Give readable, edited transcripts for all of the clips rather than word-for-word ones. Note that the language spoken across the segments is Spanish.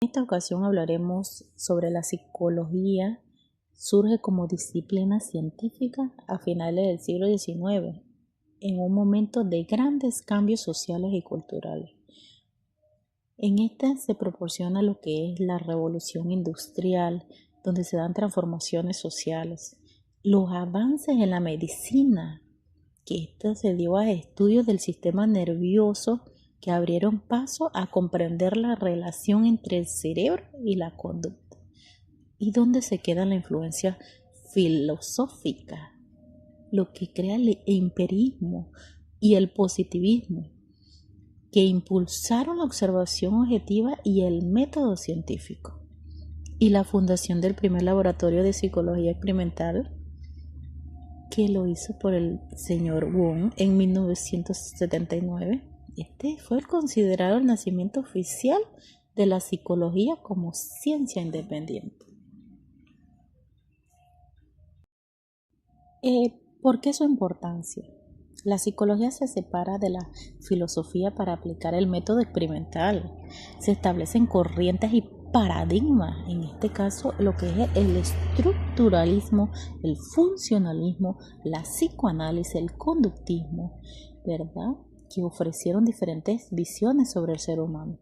En esta ocasión hablaremos sobre la psicología. Surge como disciplina científica a finales del siglo XIX, en un momento de grandes cambios sociales y culturales. En esta se proporciona lo que es la revolución industrial, donde se dan transformaciones sociales, los avances en la medicina, que esto se dio a estudios del sistema nervioso que abrieron paso a comprender la relación entre el cerebro y la conducta. ¿Y dónde se queda la influencia filosófica? Lo que crea el empirismo y el positivismo, que impulsaron la observación objetiva y el método científico. Y la fundación del primer laboratorio de psicología experimental, que lo hizo por el señor Wong en 1979. Este fue considerado el nacimiento oficial de la psicología como ciencia independiente. ¿Por qué su importancia? La psicología se separa de la filosofía para aplicar el método experimental. Se establecen corrientes y paradigmas, en este caso lo que es el estructuralismo, el funcionalismo, la psicoanálisis, el conductismo, ¿verdad? Que ofrecieron diferentes visiones sobre el ser humano.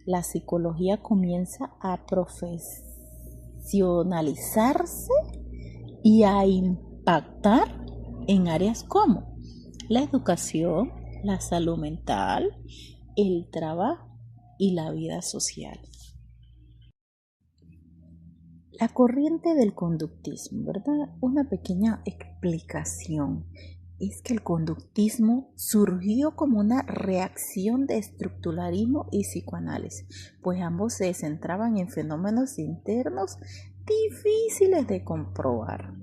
La psicología comienza a profesionalizarse y a impactar en áreas como la educación, la salud mental, el trabajo y la vida social. La corriente del conductismo, ¿verdad? Una pequeña explicación es que el conductismo surgió como una reacción de estructuralismo y psicoanálisis, pues ambos se centraban en fenómenos internos difíciles de comprobar,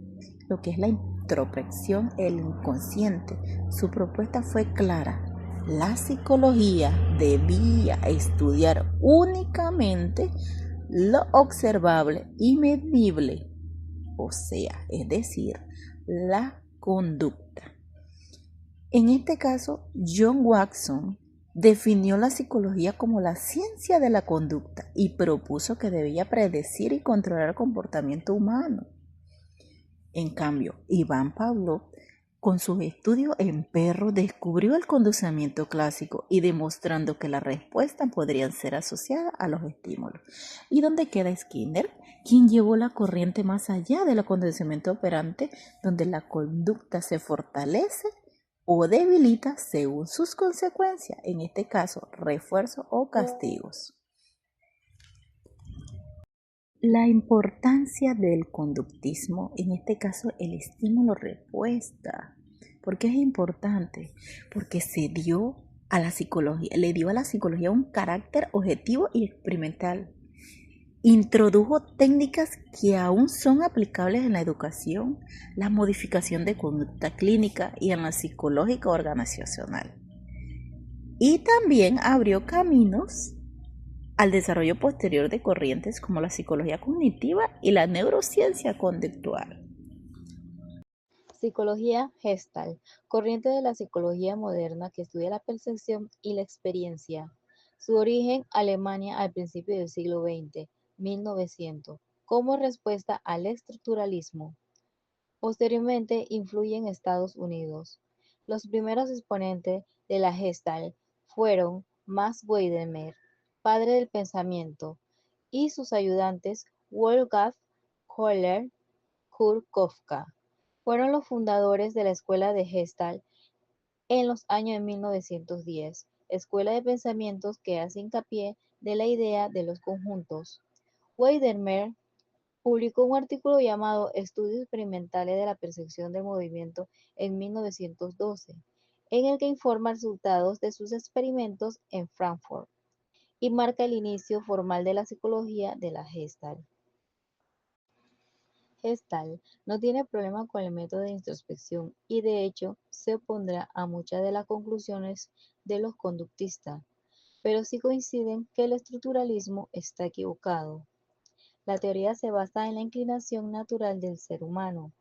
lo que es la introspección, el inconsciente. Su propuesta fue clara: la psicología debía estudiar únicamente lo observable y medible, o sea, es decir, la conducta. En este caso, John Watson definió la psicología como la ciencia de la conducta y propuso que debía predecir y controlar el comportamiento humano. En cambio, Iván Pavlov, con sus estudios en perros, descubrió el condicionamiento clásico y demostrando que la respuesta podrían ser asociadas a los estímulos. ¿Y dónde queda Skinner, quien llevó la corriente más allá del condicionamiento operante, donde la conducta se fortalece o debilita según sus consecuencias, en este caso, refuerzo o castigos? La importancia del conductismo, en este caso el estímulo-respuesta. ¿Por qué es importante? Porque se dio a la psicología, le dio a la psicología un carácter objetivo y experimental. Introdujo técnicas que aún son aplicables en la educación, la modificación de conducta clínica y en la psicológica organizacional. Y también abrió caminos al desarrollo posterior de corrientes como la psicología cognitiva y la neurociencia conductual. Psicología Gestalt, corriente de la psicología moderna que estudia la percepción y la experiencia. Su origen, Alemania al principio del siglo XX, 1900, como respuesta al estructuralismo. Posteriormente influye en Estados Unidos. Los primeros exponentes de la Gestalt fueron Max Weidemer, padre del pensamiento, y sus ayudantes Wolfgang Kohler, Kurt Kofka. Fueron los fundadores de la escuela de Gestalt en los años de 1910, escuela de pensamientos que hace hincapié de la idea de los conjuntos. Weidemer publicó un artículo llamado Estudios experimentales de la percepción del movimiento en 1912, en el que informa resultados de sus experimentos en Frankfurt y marca el inicio formal de la psicología de la Gestalt. Gestalt no tiene problema con el método de introspección y de hecho se opondrá a muchas de las conclusiones de los conductistas, pero sí coinciden que el estructuralismo está equivocado. La teoría se basa en la inclinación natural del ser humano.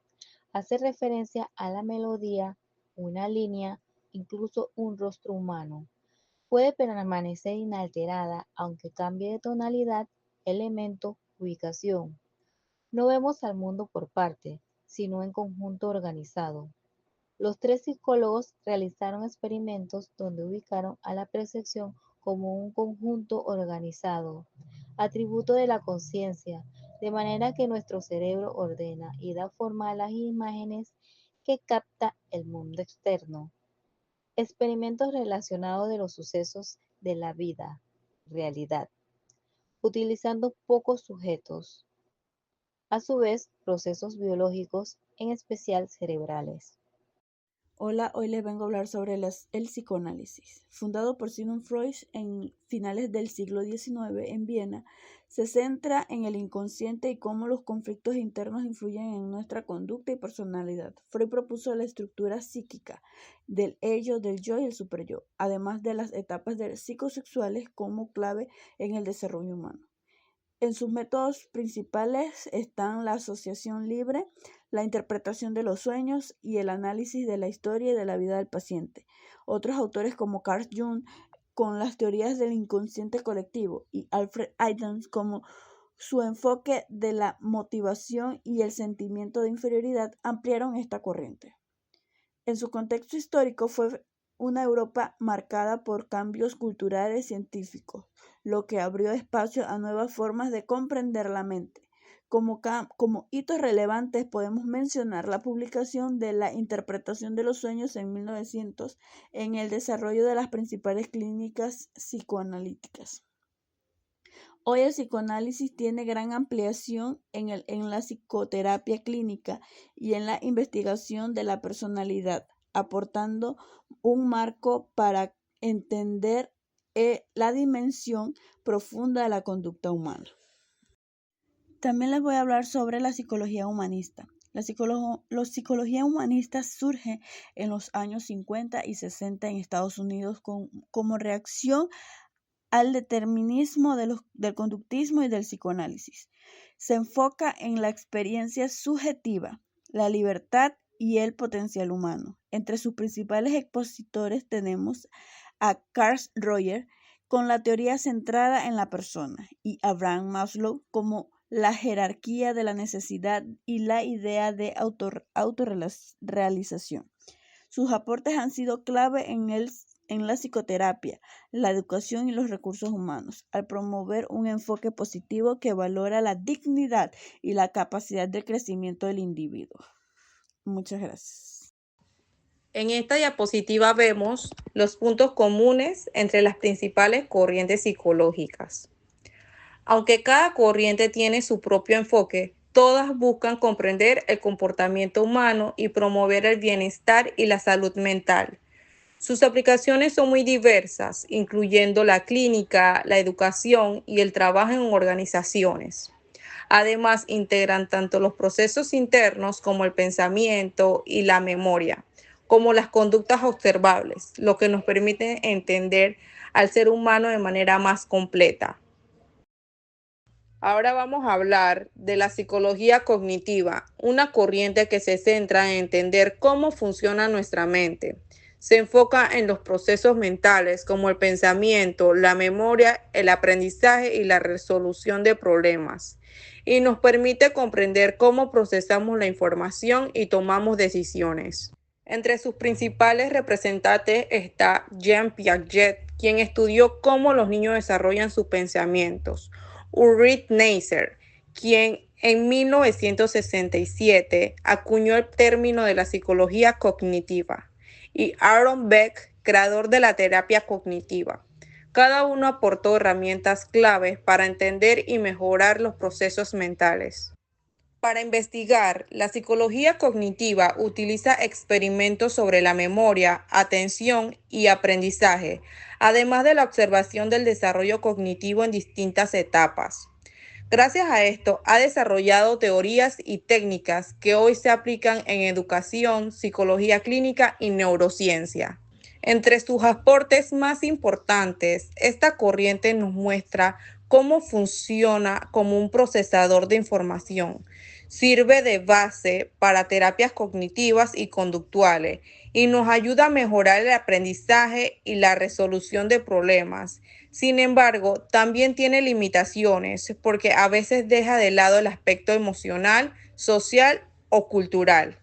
Hace referencia a la melodía, una línea, incluso un rostro humano. Puede permanecer inalterada aunque cambie de tonalidad elemento, ubicación. No vemos al mundo por parte, sino en conjunto organizado. Los tres psicólogos realizaron experimentos donde ubicaron a la percepción como un conjunto organizado, atributo de la conciencia, de manera que nuestro cerebro ordena y da forma a las imágenes que capta el mundo externo. Experimentos relacionados de los sucesos de la vida, realidad, utilizando pocos sujetos, a su vez procesos biológicos, en especial cerebrales. Hola, hoy les vengo a hablar sobre el psicoanálisis. Fundado por Sigmund Freud en finales del siglo XIX en Viena, se centra en el inconsciente y cómo los conflictos internos influyen en nuestra conducta y personalidad. Freud propuso la estructura psíquica del ello, del yo y el superyo, además de las etapas psicosexuales como clave en el desarrollo humano. En sus métodos principales están la asociación libre, la interpretación de los sueños y el análisis de la historia y de la vida del paciente. Otros autores como Carl Jung con las teorías del inconsciente colectivo y Alfred Adams como su enfoque de la motivación y el sentimiento de inferioridad ampliaron esta corriente. En su contexto histórico fue una Europa marcada por cambios culturales y científicos, lo que abrió espacio a nuevas formas de comprender la mente. Como hitos relevantes podemos mencionar la publicación de la interpretación de los sueños en 1900 en el desarrollo de las principales clínicas psicoanalíticas. Hoy el psicoanálisis tiene gran ampliación en la psicoterapia clínica y en la investigación de la personalidad, aportando un marco para entender la dimensión profunda de la conducta humana. También les voy a hablar sobre la psicología humanista. La psicología humanista surge en los años 50 y 60 en Estados Unidos como reacción al determinismo del conductismo y del psicoanálisis. Se enfoca en la experiencia subjetiva, la libertad y el potencial humano. Entre sus principales expositores tenemos a Carl Rogers con la teoría centrada en la persona y Abraham Maslow como la jerarquía de la necesidad y la idea de autorrealización. Sus aportes han sido clave en la psicoterapia, la educación y los recursos humanos, al promover un enfoque positivo que valora la dignidad y la capacidad de crecimiento del individuo. Muchas gracias. En esta diapositiva vemos los puntos comunes entre las principales corrientes psicológicas. Aunque cada corriente tiene su propio enfoque, todas buscan comprender el comportamiento humano y promover el bienestar y la salud mental. Sus aplicaciones son muy diversas, incluyendo la clínica, la educación y el trabajo en organizaciones. Además, integran tanto los procesos internos como el pensamiento y la memoria, como las conductas observables, lo que nos permite entender al ser humano de manera más completa. Ahora vamos a hablar de la psicología cognitiva, una corriente que se centra en entender cómo funciona nuestra mente. Se enfoca en los procesos mentales como el pensamiento, la memoria, el aprendizaje y la resolución de problemas. Y nos permite comprender cómo procesamos la información y tomamos decisiones. Entre sus principales representantes está Jean Piaget, quien estudió cómo los niños desarrollan sus pensamientos. Ulrich Neisser, quien en 1967 acuñó el término de la psicología cognitiva, y Aaron Beck, creador de la terapia cognitiva. Cada uno aportó herramientas claves para entender y mejorar los procesos mentales. Para investigar, la psicología cognitiva utiliza experimentos sobre la memoria, atención y aprendizaje, además de la observación del desarrollo cognitivo en distintas etapas. Gracias a esto, ha desarrollado teorías y técnicas que hoy se aplican en educación, psicología clínica y neurociencia. Entre sus aportes más importantes, esta corriente nos muestra cómo funciona como un procesador de información. sirve de base para terapias cognitivas y conductuales y nos ayuda a mejorar el aprendizaje y la resolución de problemas. Sin embargo, también tiene limitaciones porque a veces deja de lado el aspecto emocional, social o cultural.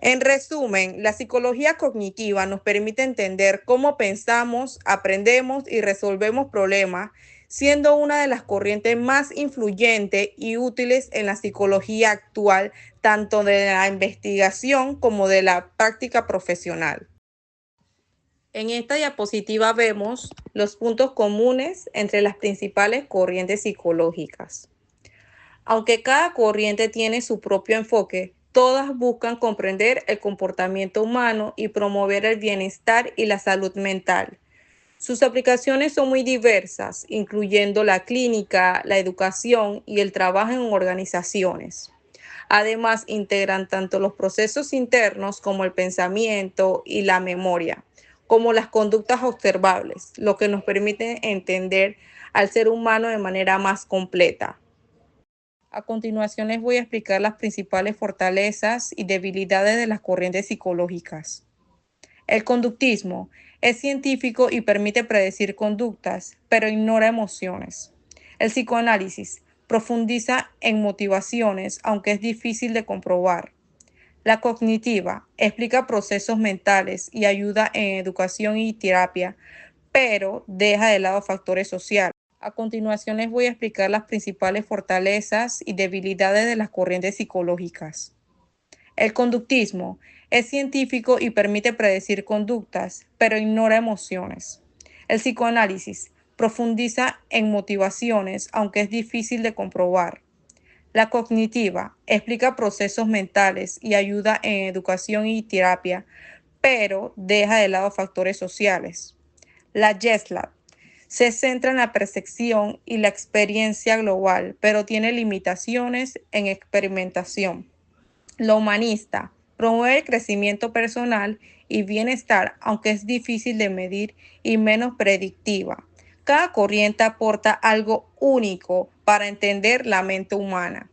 En resumen, la psicología cognitiva nos permite entender cómo pensamos, aprendemos y resolvemos problemas, siendo una de las corrientes más influyentes y útiles en la psicología actual, tanto de la investigación como de la práctica profesional. En esta diapositiva vemos los puntos comunes entre las principales corrientes psicológicas. Aunque cada corriente tiene su propio enfoque, todas buscan comprender el comportamiento humano y promover el bienestar y la salud mental. Sus aplicaciones son muy diversas, incluyendo la clínica, la educación y el trabajo en organizaciones. Además, integran tanto los procesos internos como el pensamiento y la memoria, como las conductas observables, lo que nos permite entender al ser humano de manera más completa. A continuación les voy a explicar las principales fortalezas y debilidades de las corrientes psicológicas. El conductismo es científico y permite predecir conductas, pero ignora emociones. El psicoanálisis profundiza en motivaciones, aunque es difícil de comprobar. La cognitiva explica procesos mentales y ayuda en educación y terapia, pero deja de lado factores sociales. A continuación les voy a explicar las principales fortalezas y debilidades de las corrientes psicológicas. El conductismo es científico y permite predecir conductas, pero ignora emociones. El psicoanálisis profundiza en motivaciones, aunque es difícil de comprobar. La cognitiva explica procesos mentales y ayuda en educación y terapia, pero deja de lado factores sociales. La YESLab se centra en la percepción y la experiencia global, pero tiene limitaciones en experimentación. Lo humanista promueve el crecimiento personal y bienestar, aunque es difícil de medir y menos predictiva. Cada corriente aporta algo único para entender la mente humana.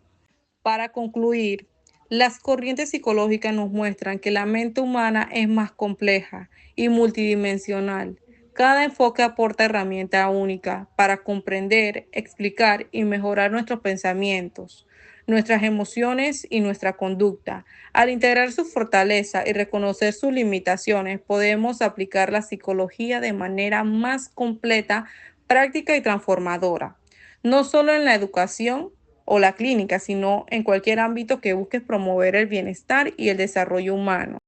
Para concluir, las corrientes psicológicas nos muestran que la mente humana es más compleja y multidimensional. Cada enfoque aporta herramientas únicas para comprender, explicar y mejorar nuestros pensamientos, nuestras emociones y nuestra conducta. Al integrar su fortaleza y reconocer sus limitaciones, podemos aplicar la psicología de manera más completa, práctica y transformadora, no solo en la educación o la clínica, sino en cualquier ámbito que busques promover el bienestar y el desarrollo humano.